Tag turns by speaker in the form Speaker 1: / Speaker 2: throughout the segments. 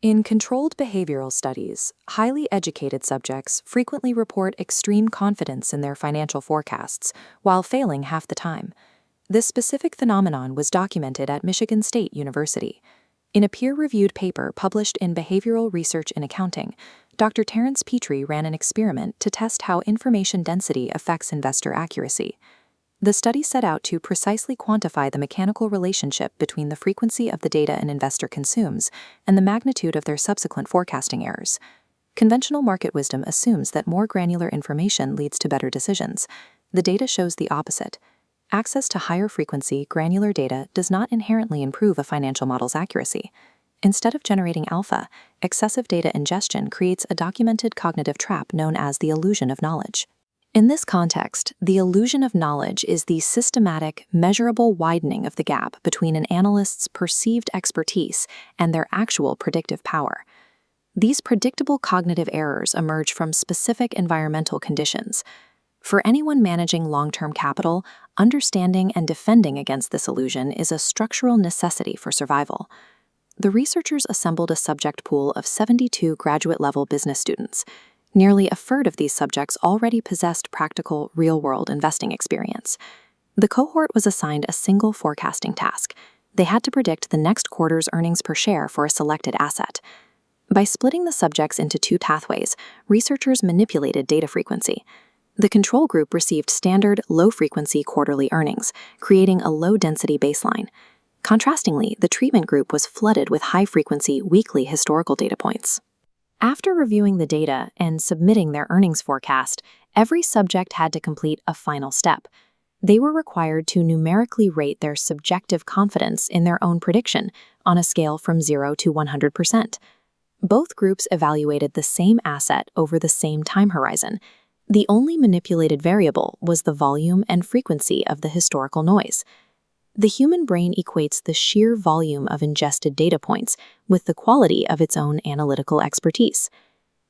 Speaker 1: In controlled behavioral studies, highly educated subjects frequently report extreme confidence in their financial forecasts, while failing half the time. This specific phenomenon was documented at Michigan State University. In a peer-reviewed paper published in Behavioral Research in Accounting, Dr. Terence Pitre ran an experiment to test how information density affects investor accuracy. The study set out to precisely quantify the mechanical relationship between the frequency of the data an investor consumes and the magnitude of their subsequent forecasting errors. Conventional market wisdom assumes that more granular information leads to better decisions. The data shows the opposite. Access to higher frequency, granular data does not inherently improve a financial model's accuracy. Instead of generating alpha, excessive data ingestion creates a documented cognitive trap known as the illusion of knowledge. In this context, the illusion of knowledge is the systematic, measurable widening of the gap between an analyst's perceived expertise and their actual predictive power. These predictable cognitive errors emerge from specific environmental conditions. For anyone managing long-term capital, understanding and defending against this illusion is a structural necessity for survival. The researchers assembled a subject pool of 72 graduate-level business students. Nearly a third of these subjects already possessed practical, real-world investing experience. The cohort was assigned a single forecasting task. They had to predict the next quarter's earnings per share for a selected asset. By splitting the subjects into two pathways, researchers manipulated data frequency. The control group received standard, low-frequency quarterly earnings, creating a low-density baseline. Contrastingly, the treatment group was flooded with high-frequency, weekly historical data points. After reviewing the data and submitting their earnings forecast, every subject had to complete a final step. They were required to numerically rate their subjective confidence in their own prediction on a scale from 0 to 100%. Both groups evaluated the same asset over the same time horizon. The only manipulated variable was the volume and frequency of the historical noise. The human brain equates the sheer volume of ingested data points with the quality of its own analytical expertise.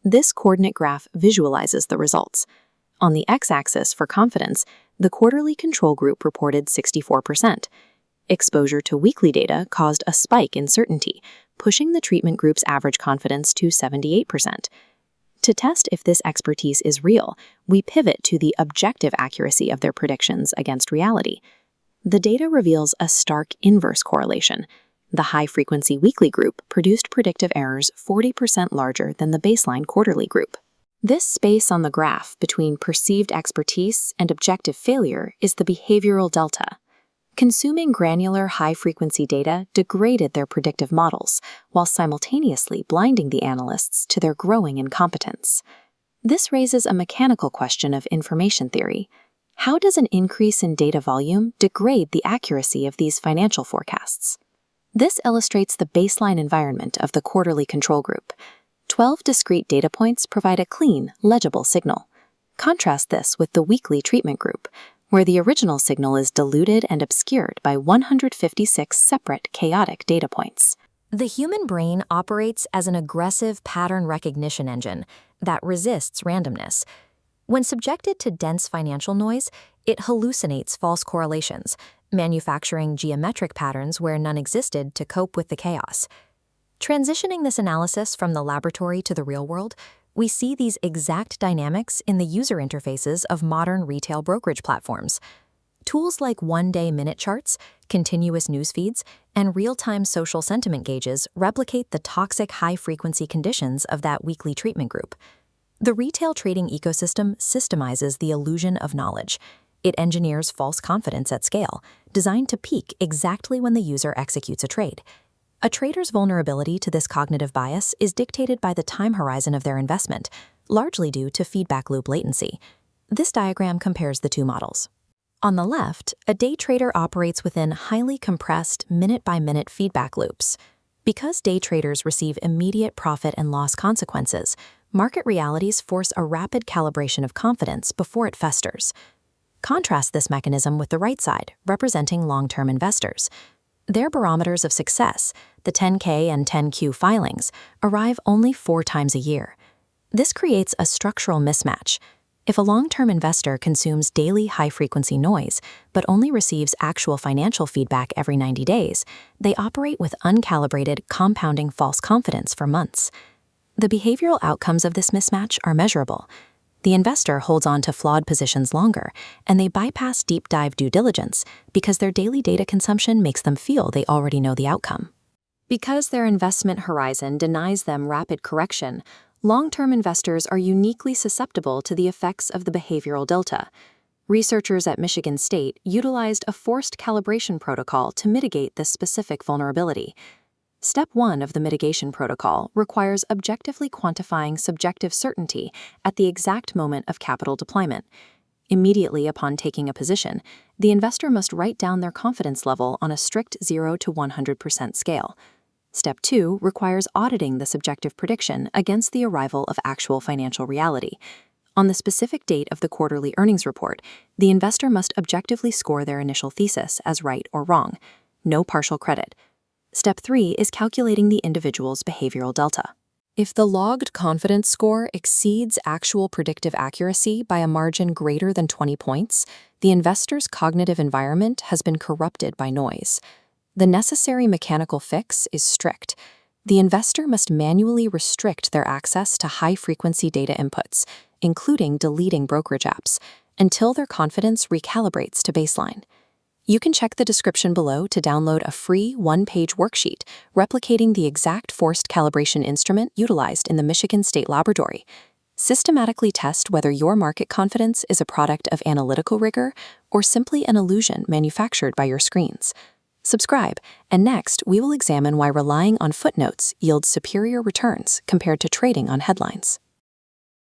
Speaker 1: This coordinate graph visualizes the results. On the x-axis for confidence, the quarterly control group reported 64%. Exposure to weekly data caused a spike in certainty, pushing the treatment group's average confidence to 78%. To test if this expertise is real, we pivot to the objective accuracy of their predictions against reality. The data reveals a stark inverse correlation. The high-frequency weekly group produced predictive errors 40% larger than the baseline quarterly group. This space on the graph between perceived expertise and objective failure is the behavioral delta. Consuming granular high-frequency data degraded their predictive models, while simultaneously blinding the analysts to their growing incompetence. This raises a mechanical question of information theory. How does an increase in data volume degrade the accuracy of these financial forecasts? This illustrates the baseline environment of the quarterly control group. 12 discrete data points provide a clean, legible signal. Contrast this with the weekly treatment group, where the original signal is diluted and obscured by 156 separate, chaotic data points.
Speaker 2: The human brain operates as an aggressive pattern recognition engine that resists randomness. When subjected to dense financial noise, it hallucinates false correlations, manufacturing geometric patterns where none existed to cope with the chaos. Transitioning this analysis from the laboratory to the real world, we see these exact dynamics in the user interfaces of modern retail brokerage platforms. Tools like one-day minute charts, continuous news feeds, and real-time social sentiment gauges replicate the toxic high-frequency conditions of that weekly treatment group. The retail trading ecosystem systemizes the illusion of knowledge. It engineers false confidence at scale, designed to peak exactly when the user executes a trade. A trader's vulnerability to this cognitive bias is dictated by the time horizon of their investment, largely due to feedback loop latency. This diagram compares the two models. On the left, a day trader operates within highly compressed, minute-by-minute feedback loops. Because day traders receive immediate profit and loss consequences, market realities force a rapid calibration of confidence before it festers. Contrast this mechanism with the right side, representing long-term investors. Their barometers of success, the 10K and 10Q filings, arrive only 4 times a year. This creates a structural mismatch.
Speaker 1: If a long-term investor consumes daily high-frequency noise but only receives actual financial feedback every 90 days, they operate with uncalibrated, compounding false confidence for months. The behavioral outcomes of this mismatch are measurable. The investor holds on to flawed positions longer, and they bypass deep-dive due diligence because their daily data consumption makes them feel they already know the outcome. Because their investment horizon denies them rapid correction, long-term investors are uniquely susceptible to the effects of the behavioral delta. Researchers at Michigan State utilized a forced calibration protocol to mitigate this specific vulnerability. Step 1 of the mitigation protocol requires objectively quantifying subjective certainty at the exact moment of capital deployment. Immediately upon taking a position, the investor must write down their confidence level on a strict 0 to 100% scale. Step 2 requires auditing the subjective prediction against the arrival of actual financial reality. On the specific date of the quarterly earnings report, the investor must objectively score their initial thesis as right or wrong. No partial credit. Step 3 is calculating the individual's behavioral delta. If the logged confidence score exceeds actual predictive accuracy by a margin greater than 20 points, the investor's cognitive environment has been corrupted by noise. The necessary mechanical fix is strict. The investor must manually restrict their access to high-frequency data inputs, including deleting brokerage apps, until their confidence recalibrates to baseline. You can check the description below to download a free one-page worksheet replicating the exact forced calibration instrument utilized in the Michigan State Laboratory. Systematically test whether your market confidence is a product of analytical rigor or simply an illusion manufactured by your screens. Subscribe, and next we will examine why relying on footnotes yields superior returns compared to trading on headlines.